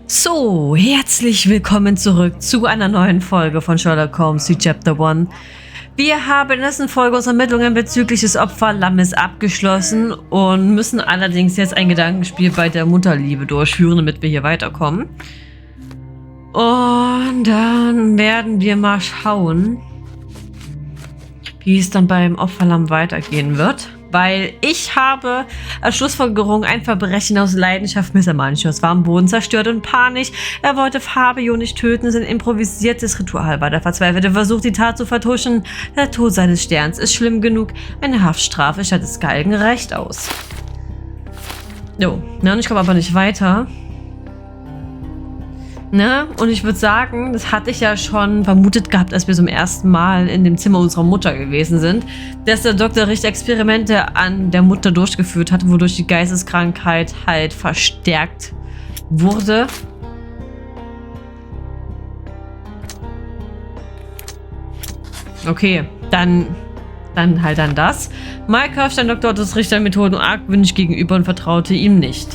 So, herzlich willkommen zurück zu einer neuen Folge von Sherlock Holmes, die Chapter 1. Wir haben in der letzten Folge unsere Ermittlungen bezüglich des Opferlammes abgeschlossen und müssen allerdings jetzt ein Gedankenspiel bei der Mutterliebe durchführen, damit wir hier weiterkommen. Und dann werden wir mal schauen, wie es dann beim Opferlamm weitergehen wird. Weil ich habe als Schlussfolgerung ein Verbrechen aus Leidenschaft Missermanches war am Boden zerstört und panisch. Er wollte Fabio nicht töten, sein improvisiertes Ritual war der verzweifelte Versuch, die Tat zu vertuschen. Der Tod seines Sterns ist schlimm genug. Eine Haftstrafe statt des Galgen reicht aus. Jo, und ich komme aber nicht weiter. Ne? Und ich würde sagen, das hatte ich ja schon vermutet gehabt, als wir zum ersten Mal in dem Zimmer unserer Mutter gewesen sind, dass der Doktor richtig Experimente an der Mutter durchgeführt hat, wodurch die Geisteskrankheit halt verstärkt wurde. Okay, dann das. Mike stand Dr. Ottos Richtermethoden argwöhnisch gegenüber und vertraute ihm nicht.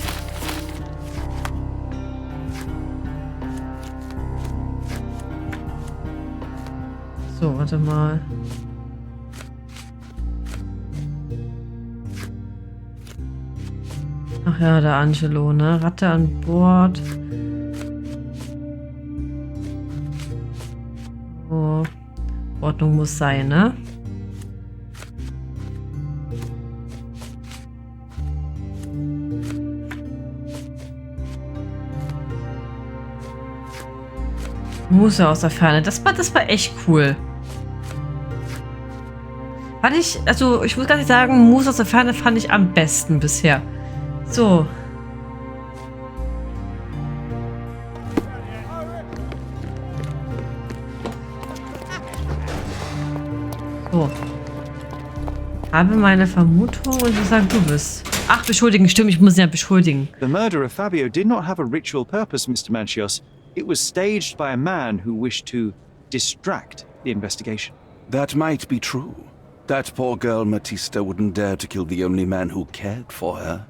So, warte mal. Ach ja, der Angelo, ne? Ratte an Bord. Oh. Ordnung muss sein, ne? Muße aus der Ferne. Das war echt cool. Ich muss gar nicht sagen, Muße aus der Ferne fand ich am besten bisher. So. So. Habe meine Vermutung und ich sage, du bist. Ach, beschuldigen, stimmt, ich muss ihn ja beschuldigen. The murder of Fabio did not have a ritual purpose, Mr. Manchios. It was staged by a man who wished to distract the investigation. That might be true. That poor girl Matista wouldn't dare to kill the only man who cared for her.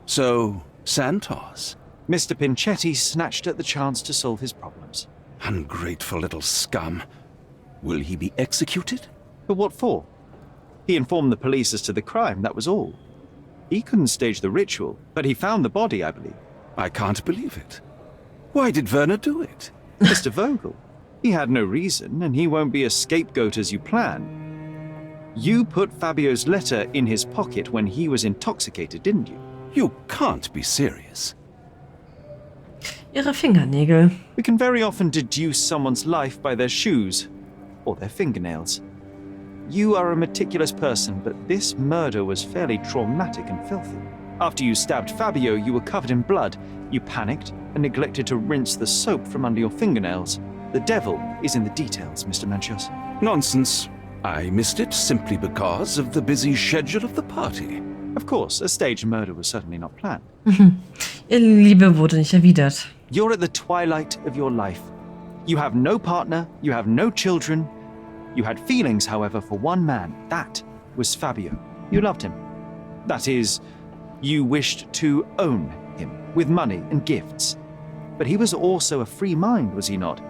So, Santos. Mr. Pinchetti snatched at the chance to solve his problems. Ungrateful little scum. Will he be executed? But what for? He informed the police as to the crime, that was all. He couldn't stage the ritual, but he found the body, I believe. I can't believe it. Why did Werner do it? Mr. Vogel. He had no reason, and he won't be a scapegoat as you plan. You put Fabio's letter in his pocket when he was intoxicated, didn't you? You can't be serious. Ihre Fingernägel. We can very often deduce someone's life by their shoes or their fingernails. You are a meticulous person, but this murder was fairly traumatic and filthy. After you stabbed Fabio, you were covered in blood. You panicked and neglected to rinse the soap from under your fingernails. The devil is in the details, Mr. Manchios. Nonsense. I missed it simply because of the busy schedule of the party. Of course, a staged murder was certainly not planned. Ihre Liebe wurde nicht erwidert. You're at the twilight of your life. You have no partner, you have no children. You had feelings, however, for one man. That was Fabio. You loved him. That is, you wished to own him with money and gifts. But he was also a free mind, was he not?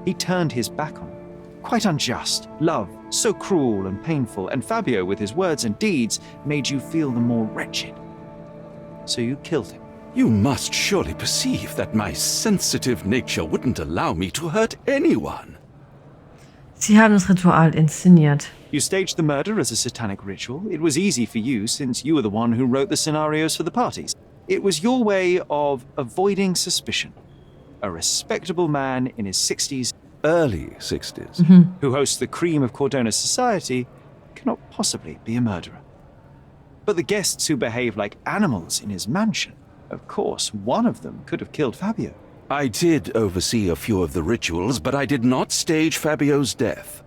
He turned his back on you. Quite unjust. Love, so cruel and painful, and Fabio, with his words and deeds, made you feel the more wretched. So you killed him. You must surely perceive that my sensitive nature wouldn't allow me to hurt anyone. Sie haben das Ritual inszeniert. You staged the murder as a satanic ritual. It was easy for you, since you were the one who wrote the scenarios for the parties. It was your way of avoiding suspicion. A respectable man in his 60s, Early 60s. who hosts the cream of Cordona's society, cannot possibly be a murderer. But the guests who behave like animals in his mansion, of course, one of them could have killed Fabio. I did oversee a few of the rituals, but I did not stage Fabio's death.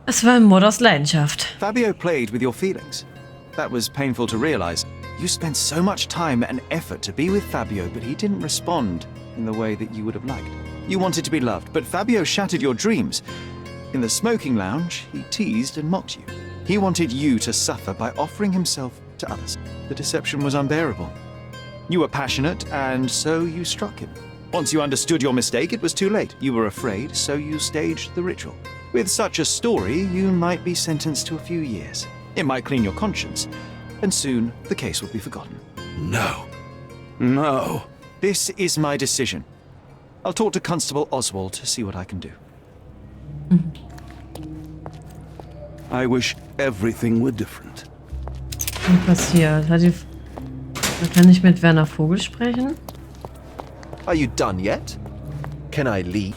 Es war ein Mord aus Leidenschaft. Fabio played with your feelings. That was painful to realize. You spent so much time and effort to be with Fabio, but he didn't respond in the way that you would have liked. You wanted to be loved, but Fabio shattered your dreams. In the smoking lounge, he teased and mocked you. He wanted you to suffer by offering himself to others. The deception was unbearable. You were passionate, and so you struck him. Once you understood your mistake, it was too late. You were afraid, so you staged the ritual. With such a story, you might be sentenced to a few years. It might clean your conscience, and soon the case will be forgotten. No. No. This is my decision. I'll talk to Constable Oswald to see what I can do. I wish everything were different. Was passiert? Kann ich mit Werner Vogel sprechen? Are you done yet? Can I leave?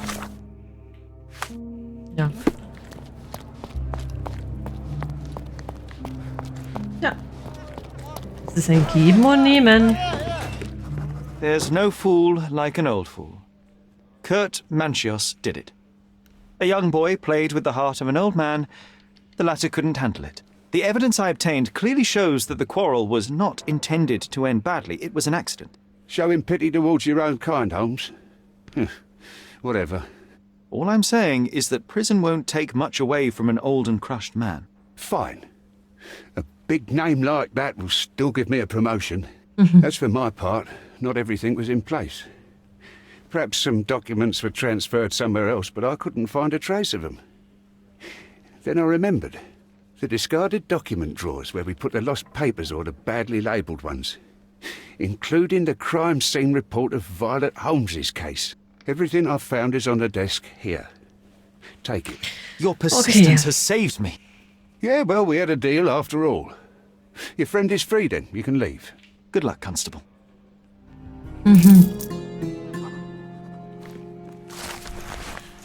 Ja. Ja. Es ist ein Geben und Nehmen. There's no fool like an old fool. Kurt Manchios did it. A young boy played with the heart of an old man. The latter couldn't handle it. The evidence I obtained clearly shows that the quarrel was not intended to end badly. It was an accident. Showing pity towards your own kind, Holmes. Whatever. All I'm saying is that prison won't take much away from an old and crushed man. Fine. A big name like that will still give me a promotion. As for my part, not everything was in place. Perhaps some documents were transferred somewhere else, but I couldn't find a trace of them. Then I remembered. The discarded document drawers where we put the lost papers or the badly labelled ones. Including the crime scene report of Violet Holmes's case. Everything I've found is on the desk here. Take it. Your persistence has saved me. Yeah, well, we had a deal after all. Your friend is free then. You can leave. Good luck, Constable.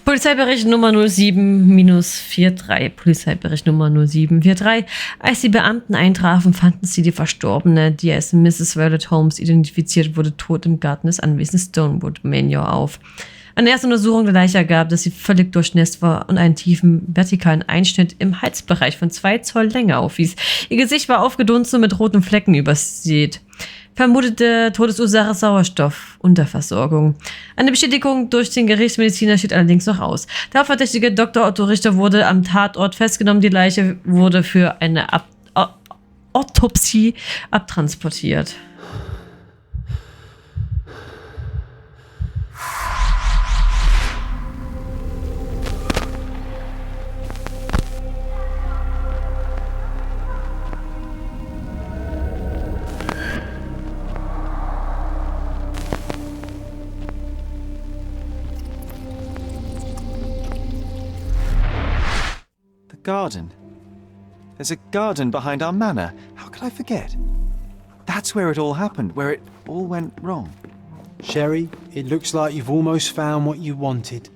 Polizeibericht Nummer 07-43. Polizeibericht Nummer 0743. Als die Beamten eintrafen, fanden sie die Verstorbene, die als Mrs. Violet Holmes identifiziert wurde, tot im Garten des Anwesens Stonewood Manor auf. Eine erste Untersuchung der Leiche ergab, dass sie völlig durchnässt war und einen tiefen vertikalen Einschnitt im Halsbereich von 2 Zoll Länge aufwies. Ihr Gesicht war aufgedunstet und mit roten Flecken übersät. Vermutete Todesursache Sauerstoff, Unterversorgung. Eine Bestätigung durch den Gerichtsmediziner steht allerdings noch aus. Der Hauptverdächtige Dr. Otto Richter wurde am Tatort festgenommen. Die Leiche wurde für eine Autopsie abtransportiert. Garden. There's a garden behind our manor. How could I forget? That's where it all happened, where it all went wrong. Sherry, it looks like you've almost found what you wanted.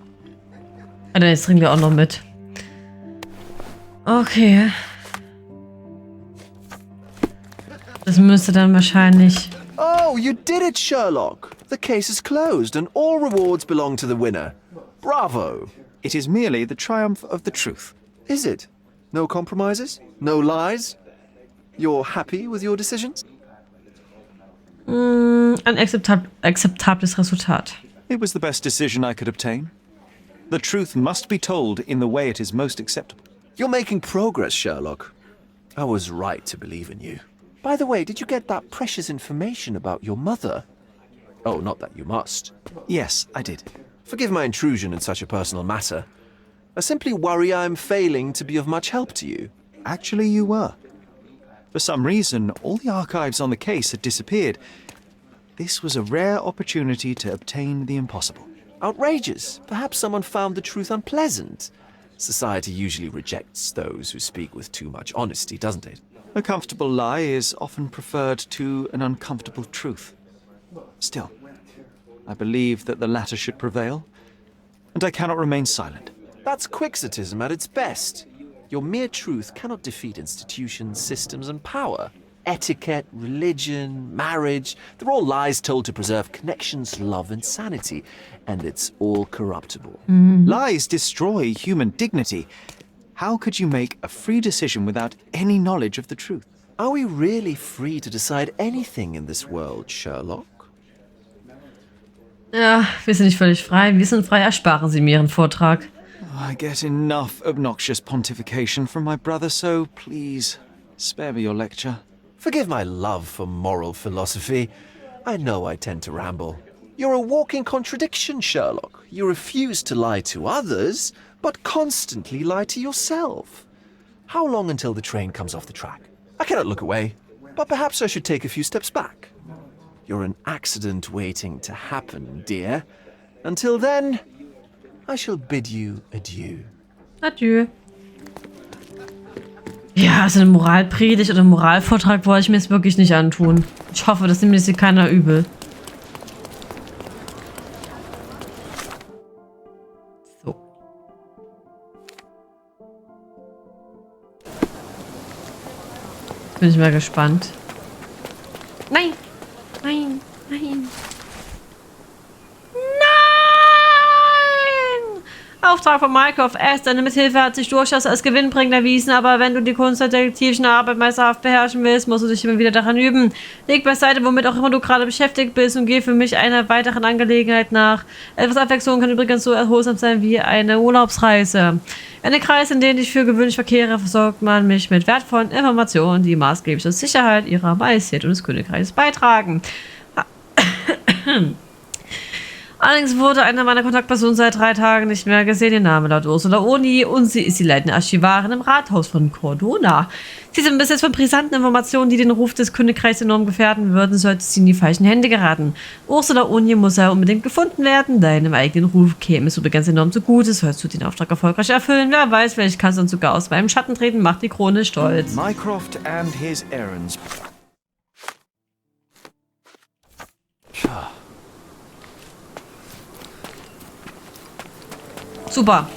Ah, jetzt trinken wir auch noch mit. Okay. Das müsste dann wahrscheinlich... Oh, you did it, Sherlock. The case is closed and all rewards belong to the winner. Bravo. It is merely the triumph of the truth. Is it? No compromises? No lies? You're happy with your decisions? Ein akzeptables Resultat. It was the best decision I could obtain. The truth must be told in the way it is most acceptable. You're making progress, Sherlock. I was right to believe in you. By the way, did you get that precious information about your mother? Oh, not that you must. Yes, I did. Forgive my intrusion in such a personal matter. I simply worry I'm failing to be of much help to you. Actually, you were. For some reason, all the archives on the case had disappeared. This was a rare opportunity to obtain the impossible. Outrageous. Perhaps someone found the truth unpleasant. Society usually rejects those who speak with too much honesty, doesn't it? A comfortable lie is often preferred to an uncomfortable truth. Still, I believe that the latter should prevail, and I cannot remain silent. That's quixotism at its best. Your mere truth cannot defeat institutions, systems, and power. Etiquette, religion, marriage, they're all lies told to preserve connections, love, and sanity. And it's all corruptible. Lies destroy human dignity. How could you make a free decision without any knowledge of the truth? Are we really free to decide anything in this world, Sherlock? Ja, wir sind nicht völlig frei. Wir sind frei, ersparen Sie mir Ihren Vortrag. I get enough obnoxious pontification from my brother, so please, spare me your lecture. Forgive my love for moral philosophy. I know I tend to ramble. You're a walking contradiction, Sherlock. You refuse to lie to others, but constantly lie to yourself. How long until the train comes off the track? I cannot look away, but perhaps I should take a few steps back. You're an accident waiting to happen, dear. Until then, I shall bid you adieu. Adieu. Ja, also eine Moralpredigt oder einen Moralvortrag wollte ich mir jetzt wirklich nicht antun. Ich hoffe, das nimmt jetzt hier keiner übel. So. Jetzt bin ich mal gespannt. Nein! Nein! Nein! Auftrag von Mycroft S. Deine Mithilfe hat sich durchaus als gewinnbringend erwiesen, aber wenn du die Kunst der detektivischen Arbeit meisterhaft beherrschen willst, musst du dich immer wieder daran üben. Leg beiseite, womit auch immer du gerade beschäftigt bist und geh für mich einer weiteren Angelegenheit nach. Etwas Abwechslung kann übrigens so erholsam sein wie eine Urlaubsreise. In den Kreis, in denen ich für gewöhnlich verkehre, versorgt man mich mit wertvollen Informationen, die maßgeblich zur Sicherheit ihrer Majestät und des Königreichs beitragen. Allerdings wurde eine meiner Kontaktpersonen seit 3 Tagen nicht mehr gesehen. Ihr Name lautet Ursula Oni und sie ist die leitende Archivarin im Rathaus von Cordona. Sie sind bis jetzt von brisanten Informationen, die den Ruf des Königreichs enorm gefährden würden, sollte sie in die falschen Hände geraten. Ursula Oni muss ja unbedingt gefunden werden, deinem eigenen Ruf käme es übrigens enorm zugute, sollst du den Auftrag erfolgreich erfüllen. Wer weiß, vielleicht kannst du uns sogar aus meinem Schatten treten, macht die Krone stolz. Mycroft and his errands. Super.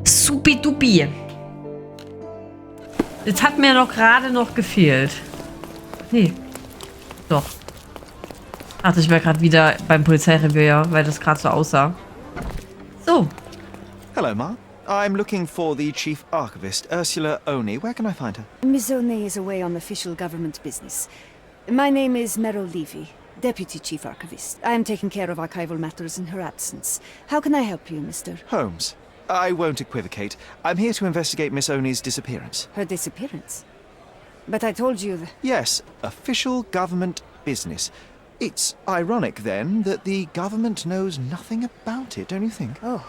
Supidupi. Jetzt hat mir doch gerade noch gefehlt. Nee. Doch. Dachte ich wäre gerade wieder beim Polizeirevier, weil das gerade so aussah. So. Hello, Ma. I'm looking for the Chief Archivist, Ursula Oni. Where can I find her? Miss O'Neill is away on official government business. My name is Meryl Levy, Deputy Chief Archivist. I am taking care of archival matters in her absence. How can I help you, Mr. Holmes. I won't equivocate. I'm here to investigate Miss Oni's disappearance. Her disappearance? But I told you that... Yes, official government business. It's ironic, then, that the government knows nothing about it, don't you think? Oh,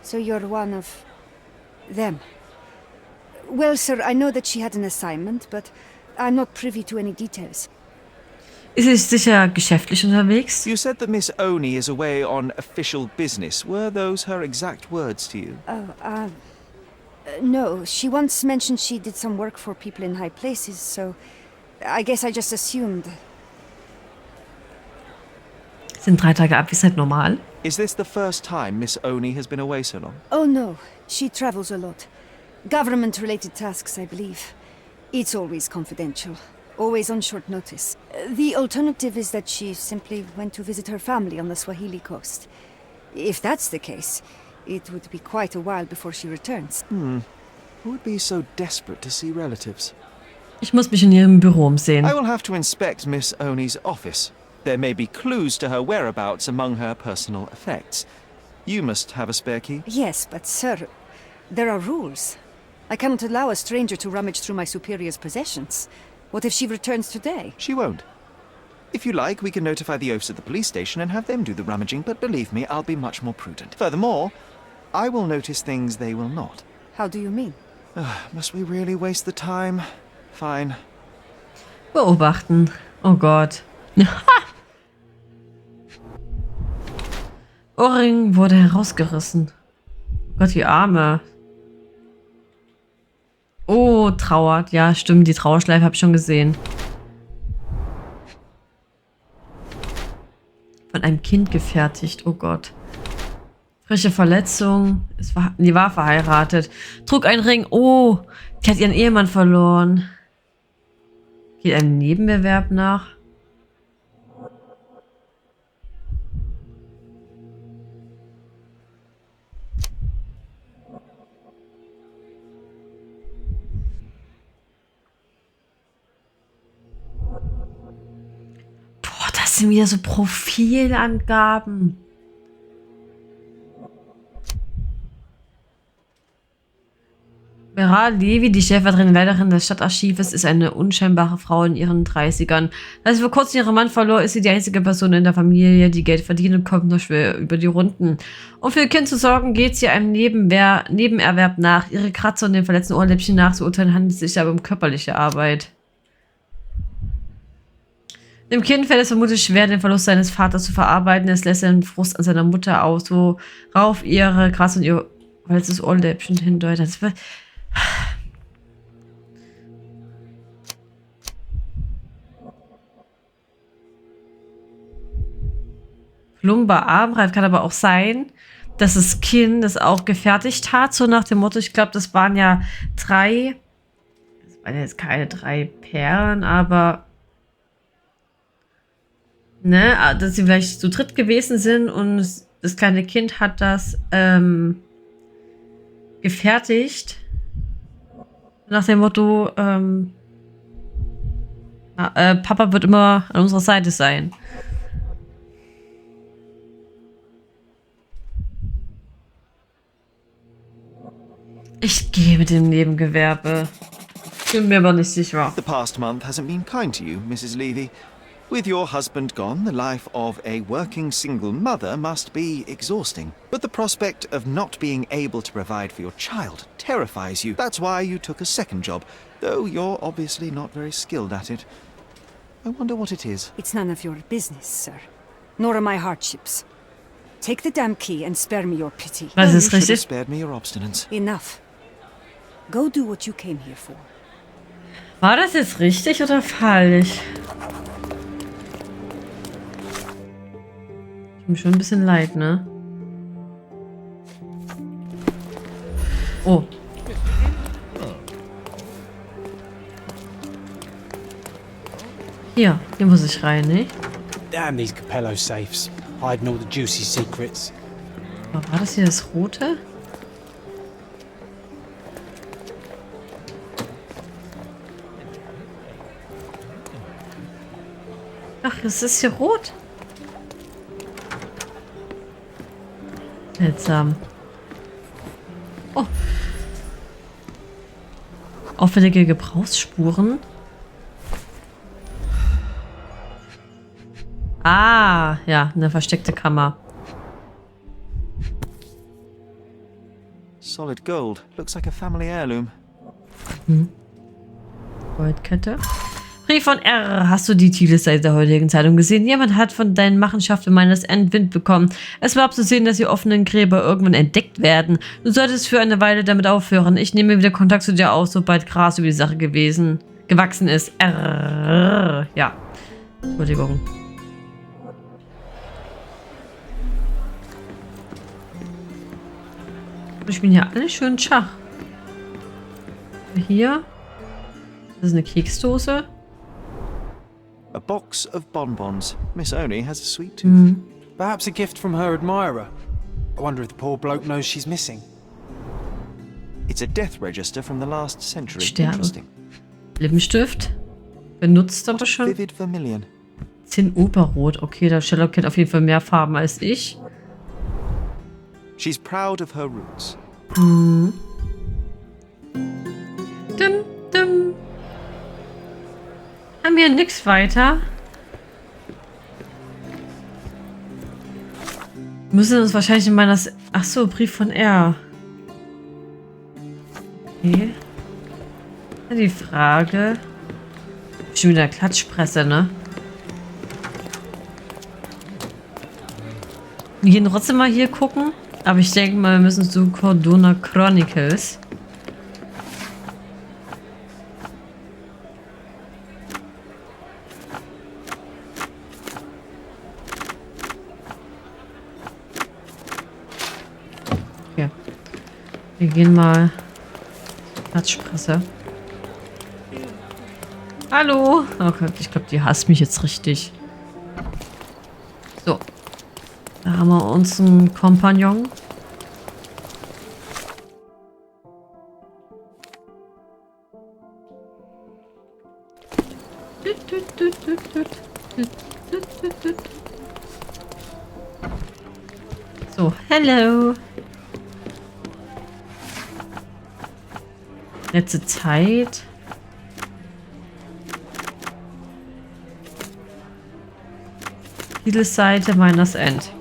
so you're one of... them. Well, sir, I know that she had an assignment, but I'm not privy to any details. Ist sie sicher geschäftlich unterwegs? You said that Miss Oni is away on official business. Were those her exact words to you? No. She once mentioned she did some work for people in high places, so I guess I just assumed. Sind 3 Tage Abwesenheit normal? Is this the first time Miss Oni has been away so long? Oh, no. She travels a lot. Government-related tasks, I believe. It's always confidential. Always on short notice. The alternative is that she simply went to visit her family on the Swahili coast. If that's the case, it would be quite a while before she returns. Who would be so desperate to see relatives? Ich muss mich in ihrem Büro umsehen. I will have to inspect Miss Oni's office. There may be clues to her whereabouts among her personal effects. You must have a spare key. Yes, but sir, there are rules. I cannot allow a stranger to rummage through my superior's possessions. What if she returns today? She won't. If you like, we can notify the oafs at the police station and have them do the rummaging, but believe me, I'll be much more prudent. Furthermore, I will notice things they will not. How do you mean? Must we really waste the time? Fine. Beobachten. Oh Gott. Ohrring wurde herausgerissen. Oh Gott, die Arme. Oh, trauert. Ja, stimmt. Die Trauerschleife habe ich schon gesehen. Von einem Kind gefertigt. Oh Gott. Frische Verletzung. Die war verheiratet. Trug einen Ring. Oh, die hat ihren Ehemann verloren. Geht ein Nebenerwerb nach. Das sind wieder so Profilangaben. Sarah Levy, die stellvertretende Leiterin des Stadtarchives, ist eine unscheinbare Frau in ihren 30ern. Als sie vor kurzem ihren Mann verlor, ist sie die einzige Person in der Familie, die Geld verdient und kommt nur schwer über die Runden. Um für ihr Kind zu sorgen, geht sie einem Nebenerwerb nach. Ihre Kratzer und den verletzten Ohrläppchen nachzuurteilen, handelt es sich aber um körperliche Arbeit. Dem Kind fällt es vermutlich schwer, den Verlust seines Vaters zu verarbeiten. Es lässt seinen Frust an seiner Mutter aus, worauf ihre Kratzer und ihr verletztes Ohrläppchen hindeutet. Plumber Armreif kann aber auch sein, dass das Kind das auch gefertigt hat, so nach dem Motto, ich glaube, das waren ja jetzt keine 3 Perlen, aber ne, dass sie vielleicht zu dritt gewesen sind und das kleine Kind hat das gefertigt. Nach dem Motto, Papa wird immer an unserer Seite sein. Ich gehe mit dem Nebengewerbe. Bin mir aber nicht sicher. The past month hasn't been kind to you, Mrs. Levy. With your husband gone, the life of a working single mother must be exhausting. But the prospect of not being able to provide for your child terrifies you. That's why you took a second job, though you're obviously not very skilled at it. I wonder what it is. It's none of your business, sir. Nor are my hardships. Take the damn key and spare me your pity. Was You ist should have richtig? spared me your obstinance. Enough. Go do what you came here for. War das jetzt richtig oder falsch? Tut mir schon ein bisschen leid, ne? Oh. Hier muss ich rein, ne? Damn these Capello safes, hiding all the juicy secrets. Aber war das hier das Rote? Ach, es ist hier rot. Seltsam. Oh. Auffällige Gebrauchsspuren. Ah, ja, eine versteckte Kammer. Solid gold. Looks like a family heirloom. Goldkette. Brief von R. Hast du die Titelseite der heutigen Zeitung gesehen? Jemand hat von deinen Machenschaften meines Wind bekommen. Es war abzusehen, dass die offenen Gräber irgendwann entdeckt werden. Du solltest für eine Weile damit aufhören. Ich nehme wieder Kontakt zu dir auf, sobald Gras über die Sache gewachsen ist. R. Ja. Entschuldigung. Ich bin hier alle schön Schach. Hier. Das ist eine Keksdose. A box of bonbons. Miss Oni has a sweet tooth. Perhaps a gift from her admirer. I wonder if the poor bloke knows she's missing. It's a death register from the last century. Sterne. Interesting. Lippenstift. Benutzt aber schon. Vivid vermilion. Zinnoberrot. Okay, der Sherlock kennt auf jeden Fall mehr Farben als ich. She's proud of her roots. Dum, dum. Haben wir nix weiter? Müssen uns wahrscheinlich in meiner... Achso, Brief von R. Okay. Die Frage... Schon wieder Klatschpresse, ne? Wir gehen trotzdem mal hier gucken. Aber ich denke mal, wir müssen zu Cordona Chronicles. Okay. Wir gehen mal zur Klatschpresse. Hallo! Oh Gott, ich glaube, die hasst mich jetzt richtig. So. Da haben wir unseren Kompagnon. So, hello. Letzte Zeit. Titelseite, Miners End.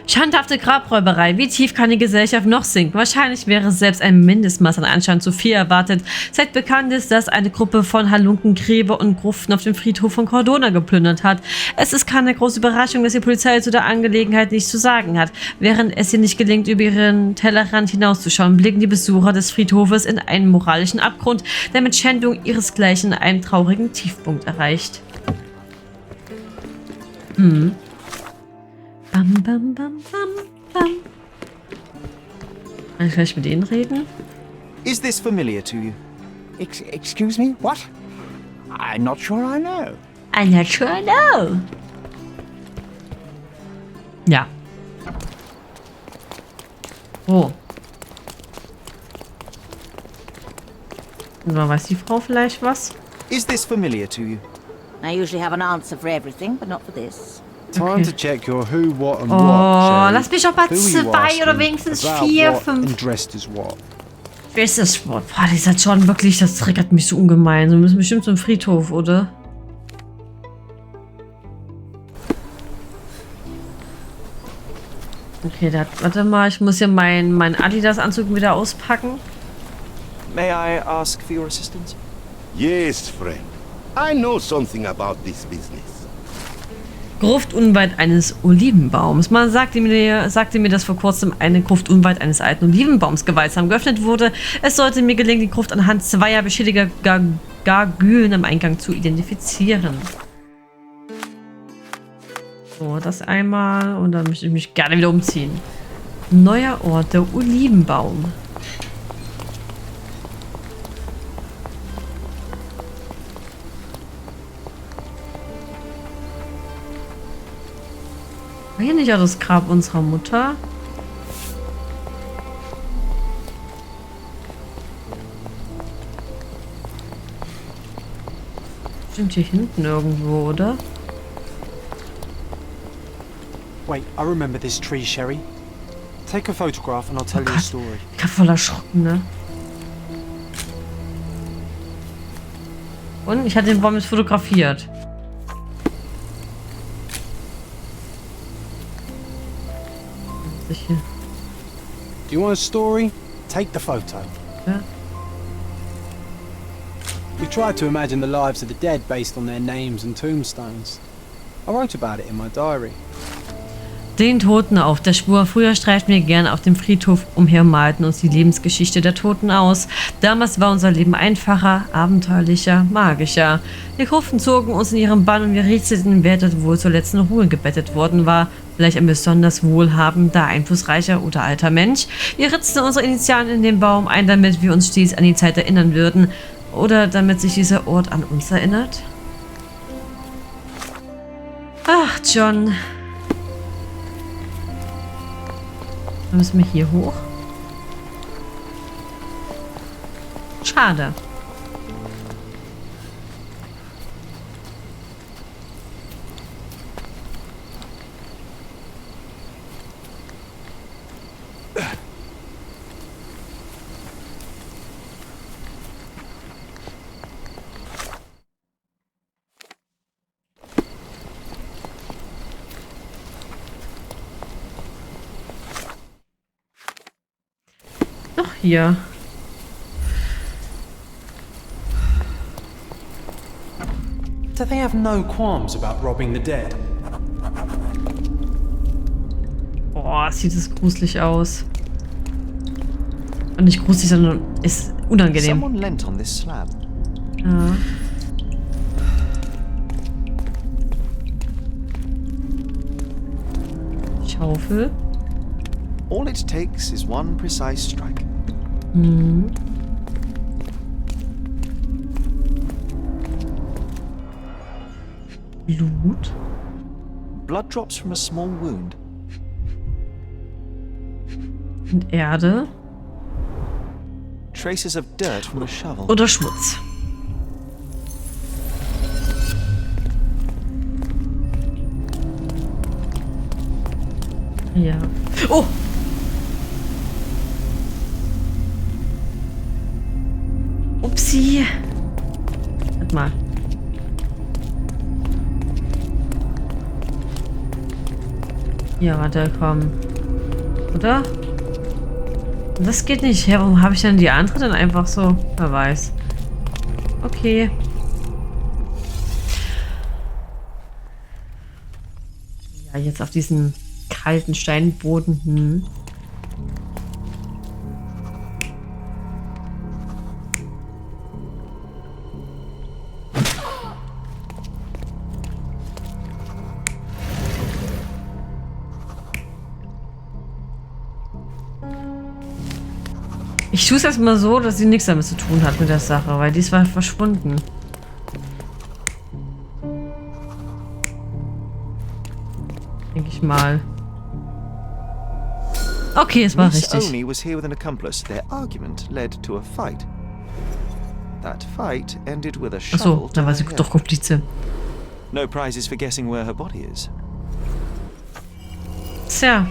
Schandhafte Grabräuberei. Wie tief kann die Gesellschaft noch sinken? Wahrscheinlich wäre selbst ein Mindestmaß an Anscheinend zu viel erwartet. Seit bekannt ist, dass eine Gruppe von Halunken Gräber und Gruften auf dem Friedhof von Cordona geplündert hat. Es ist keine große Überraschung, dass die Polizei zu der Angelegenheit nichts zu sagen hat. Während es ihr nicht gelingt, über ihren Tellerrand hinauszuschauen, blicken die Besucher des Friedhofes in einen moralischen Abgrund, der mit Schändung ihresgleichen einen traurigen Tiefpunkt erreicht. Bam, bam, bam, bam, bam. Kann ich gleich mit denen reden? Is this familiar to you? Excuse me? What? I'm not sure I know. I'm not sure I know. Ja. Oh. So, weiß die Frau vielleicht was? Is this familiar to you? I usually have an answer for everything, but not for this. Time to check your who, what and Oh, what. lass mich doch mal 2 oder wenigstens 4, 5. And dressed as what? Wer ist das Wort? Boah, dieser John wirklich, das triggert mich so ungemein. Wir müssen bestimmt zum Friedhof, oder? Okay, warte mal, ich muss hier meinen Adidas-Anzug wieder auspacken. May I ask for your assistance? Yes, friend. I know something about this business. Gruft unweit eines Olivenbaums. Man sagte mir, dass vor kurzem eine Gruft unweit eines alten Olivenbaums gewaltsam geöffnet wurde. Es sollte mir gelingen, die Gruft anhand zweier beschädigter Gargülen am Eingang zu identifizieren. So, das einmal und dann möchte ich mich gerne wieder umziehen. Neuer Ort, der Olivenbaum. War hier nicht auch das Grab unserer Mutter? Stimmt hier hinten irgendwo, oder? Wait, I remember this tree, Sherry. Take a photograph and I'll tell you a story. Ich hab voll erschrocken, ne? Und ich hatte den Baum jetzt fotografiert. Do you want a story? Take the photo. Ja. We tried to imagine the lives of the dead based on their names and tombstones. I wrote about it in my diary. Den Toten auf der Spur. Früher streiften wir gerne auf dem Friedhof umher und malten uns die Lebensgeschichte der Toten aus. Damals war unser Leben einfacher, abenteuerlicher, magischer. Die Gruften zogen uns in ihren Bann und wir rätselten, wer dort wohl zur letzten Ruhe gebettet worden war. Vielleicht ein besonders wohlhabender, einflussreicher oder alter Mensch. Wir ritzten unsere Initialen in den Baum ein, damit wir uns stets an die Zeit erinnern würden. Oder damit sich dieser Ort an uns erinnert. Ach, John. Dann müssen wir hier hoch. Schade. Doch hier. Do they have no qualms about robbing the dead? Boah, sieht es gruselig aus. Und nicht gruselig, sondern ist unangenehm. Someone leant on this slab. Ja. Schaufel. All it takes is one precise strike. Mhm. Blut. Blood drops from a small wound. Und Erde. Traces of dirt from a shovel. Oder Schmutz. Ja. Oh! Warte mal. Ja, warte, komm. Oder? Das geht nicht. Ja, warum habe ich denn die andere dann einfach so? Wer weiß. Okay. Ja, jetzt auf diesen kalten Steinboden. Hm. Ich tue es erstmal so, dass sie nichts damit zu tun hat mit der Sache, weil dies war verschwunden. Denke ich mal. Okay, es war Miss richtig. Oni was here with an accomplice. Their argument led to a fight. That fight ended with a Achso, shovel to da war her sie head. doch Komplize. No prizes for guessing where her body is. Tja.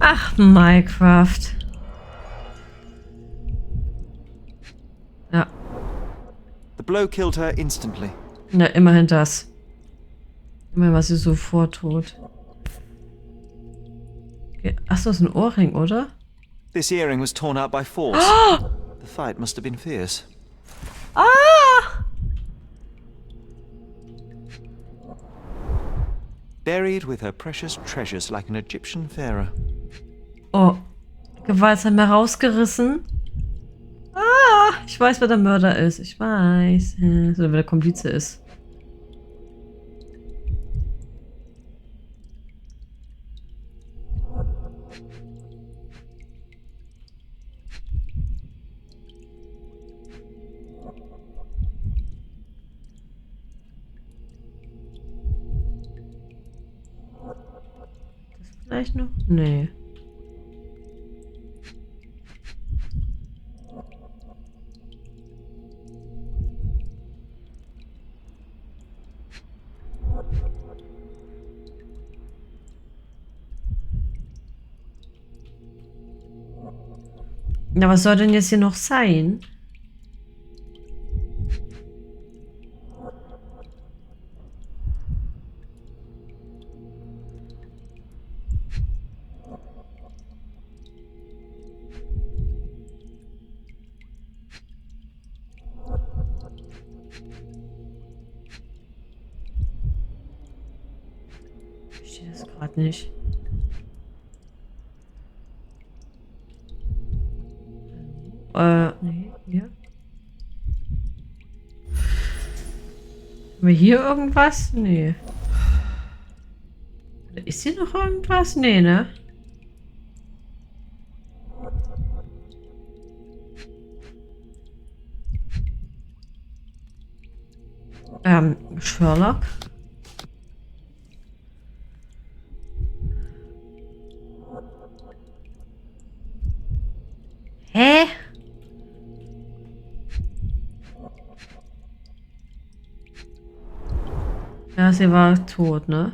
Ach, Minecraft. Ja. The blow killed her instantly. Na, immerhin das. Immerhin war sie sofort tot. Okay. Achso, ist ein Ohrring, oder? This earring was torn out by force. The fight must have been fierce. Ah! Buried with her precious treasures like an Egyptian pharaoh. Oh. Gewaltsam herausgerissen. Ah! Ich weiß, wer der Mörder ist. Ich weiß. Oder wer der Komplize ist. Vielleicht noch? Nee. Na, was soll denn jetzt hier noch sein? Ich verstehe das gerade nicht. Nee, hier. Haben wir hier irgendwas? Nee. Ist hier noch irgendwas? Nee, ne? Sherlock? Hä? Ja, sie war tot, ne?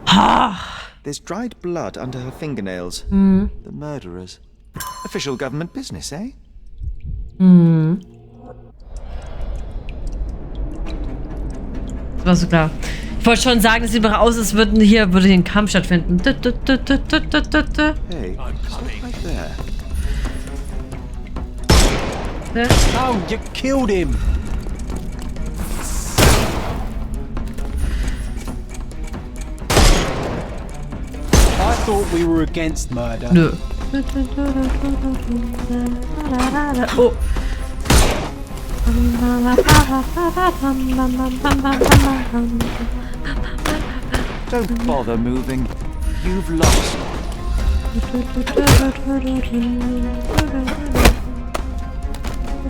Ha! There's dried blood under her fingernails. Hm. The murderers. Official government business, eh? Hm. Das war so klar. Ich wollte schon sagen, es sieht doch aus, als würde hier ein Kampf stattfinden. Hey, stop right there. Oh, you killed him! I thought we were against murder. Nö. Oh. Don't bother moving. You've lost.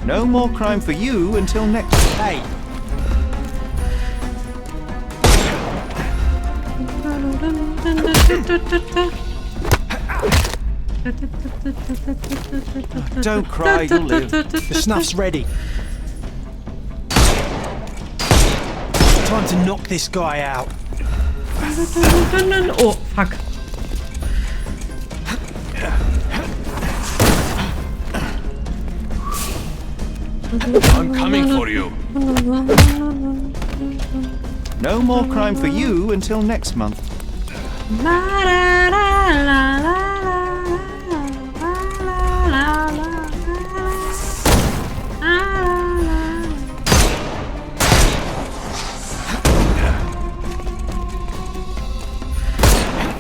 No more crime for you until next. Hey, Don't cry, you'll live. The snuff's ready. Time to knock this guy out. Oh, fuck. I'm coming for you. No more crime for you until next month.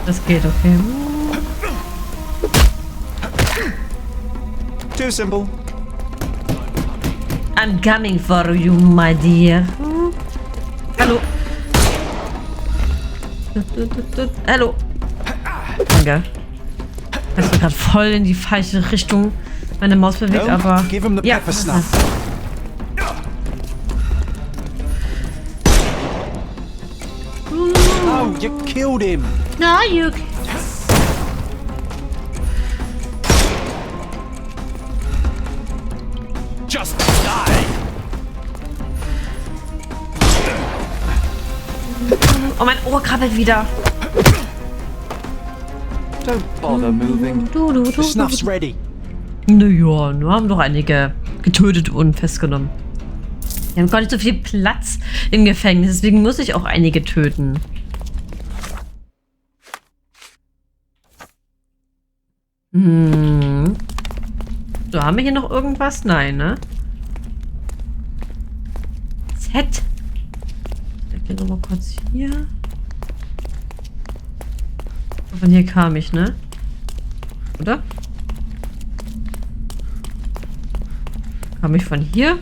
Das geht, okay. Too simple. I'm coming for you, my dear. Hallo. Hallo. Danke. Ich bin gerade voll in die falsche Richtung meine Maus bewegt, aber... Give him the Ja. pepper snuff. Oh, you killed him. No, you... Just die. Oh, mein Ohr krabbelt wieder. Don't bother moving. The snuff's ready. Naja, wir haben doch einige getötet und festgenommen. Wir haben gar nicht so viel Platz im Gefängnis, deswegen muss ich auch einige töten. So, haben wir hier noch irgendwas? Nein, ne? Z. Ich gehe nochmal kurz hier. Von hier kam ich, ne? Oder? Kam ich von hier?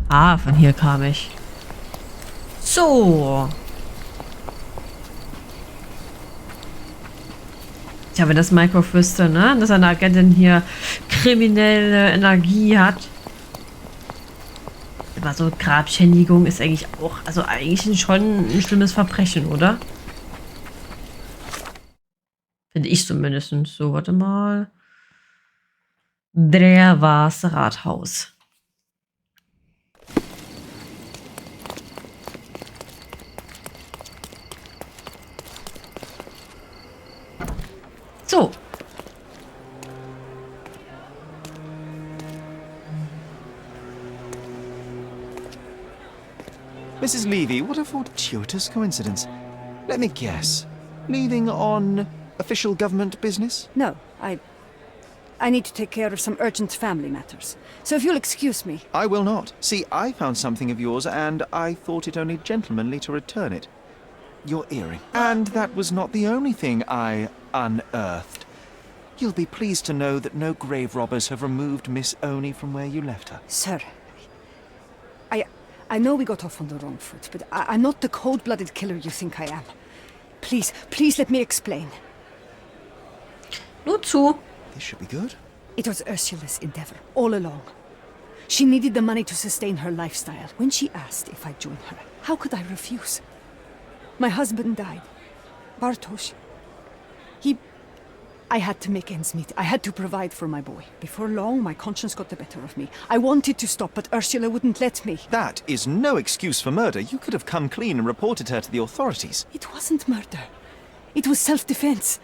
Ah, von hier kam ich. So. Ja, wenn das Mycroft wüsste, ne? Dass eine Agentin hier kriminelle Energie hat. Aber so Grabschändigung ist eigentlich auch, also eigentlich schon ein schlimmes Verbrechen, oder? Finde ich zumindest. So, warte mal. Der war's Rathaus. So. Mrs. Levy, what a fortuitous coincidence. Let me guess. Leaving on official government business? No, I need to take care of some urgent family matters. So if you'll excuse me. I will not. See, I found something of yours, and I thought it only gentlemanly to return it. Your earring. And that was not the only thing I unearthed. You'll be pleased to know that no grave robbers have removed Miss Oni from where you left her. Sir, I know we got off on the wrong foot, but I'm not the cold-blooded killer you think I am. Please let me explain. Nur zu. This should be good. It was Ursula's endeavor, all along. She needed the money to sustain her lifestyle. When she asked if I'd join her, how could I refuse? My husband died. Bartosz. I had to make ends meet. I had to provide for my boy. Before long, my conscience got the better of me. I wanted to stop, but Ursula wouldn't let me. That is no excuse for murder. You could have come clean and reported her to the authorities. It wasn't murder. It was self-defense.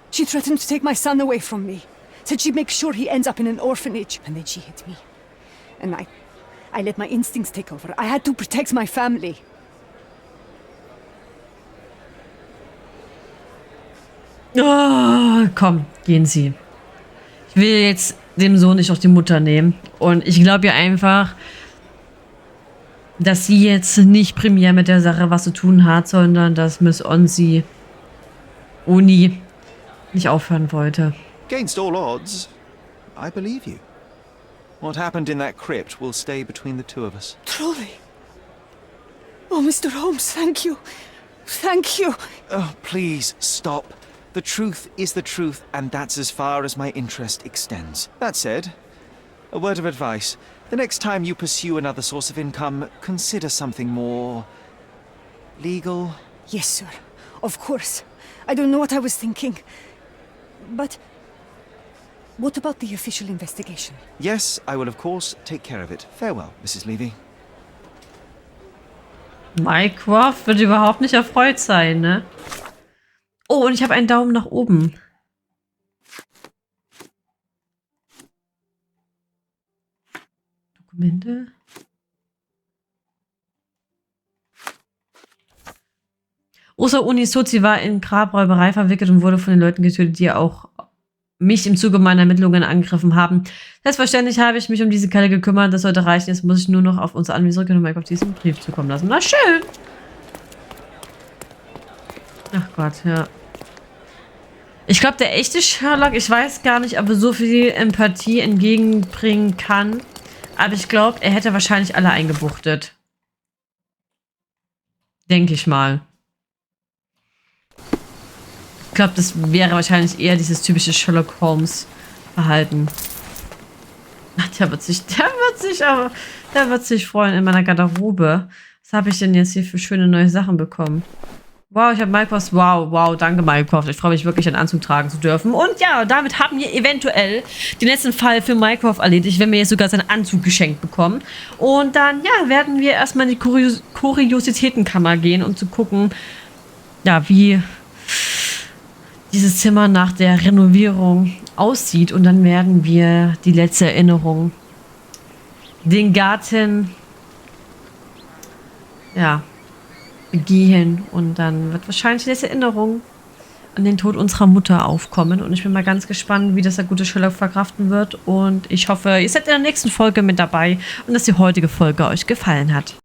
She threatened to take my son away from me. Said she'd make sure he ends up in an orphanage. And then she hit me. And I let my instincts take over. I had to protect my family. Oh, komm, gehen Sie. Ich will jetzt dem Sohn nicht noch die Mutter nehmen. Und ich glaube ja einfach, dass sie jetzt nicht primär mit der Sache was zu tun hat, sondern dass Miss Oni nicht aufhören wollte. Against all odds, I believe you. What happened in that crypt will stay between the two of us. Truly. Oh, Mr. Holmes, thank you. Thank you. Oh, please, stop. The truth is the truth, and that's as far as my interest extends. That said, a word of advice. The next time you pursue another source of income, consider something more legal. Yes, sir. Of course. I don't know what I was thinking. But what about the official investigation? Yes, I will of course take care of it. Farewell, Mrs. Levy. Mycroft wird überhaupt nicht erfreut sein, ne? Oh, und ich habe einen Daumen nach oben. Dokumente. Osa Unisozi war in Grabräuberei verwickelt und wurde von den Leuten getötet, die auch mich im Zuge meiner Ermittlungen angegriffen haben. Selbstverständlich habe ich mich um diese Kelle gekümmert. Das sollte reichen. Jetzt muss ich nur noch auf unsere Anweisung zurückgehen und Mycroft diesen Brief zukommen lassen. Na schön! Ach Gott, ja. Ich glaube, der echte Sherlock, ich weiß gar nicht, ob er so viel Empathie entgegenbringen kann. Aber ich glaube, er hätte wahrscheinlich alle eingebuchtet. Denke ich mal. Ich glaube, das wäre wahrscheinlich eher dieses typische Sherlock Holmes Verhalten. Ach, der wird sich freuen in meiner Garderobe. Was habe ich denn jetzt hier für schöne neue Sachen bekommen? Wow, ich habe Mycroft. Wow, danke Mycroft. Ich freue mich wirklich, einen Anzug tragen zu dürfen. Und ja, damit haben wir eventuell den letzten Fall für Mycroft erledigt, wenn wir jetzt sogar seinen Anzug geschenkt bekommen. Und dann, ja, werden wir erstmal in die Kuriositätenkammer gehen, um zu gucken, ja, wie dieses Zimmer nach der Renovierung aussieht. Und dann werden wir die letzte Erinnerung, den Garten, ja, begehen. Und dann wird wahrscheinlich die letzte Erinnerung an den Tod unserer Mutter aufkommen. Und ich bin mal ganz gespannt, wie das der gute Sherlock verkraften wird. Und ich hoffe, ihr seid in der nächsten Folge mit dabei und dass die heutige Folge euch gefallen hat.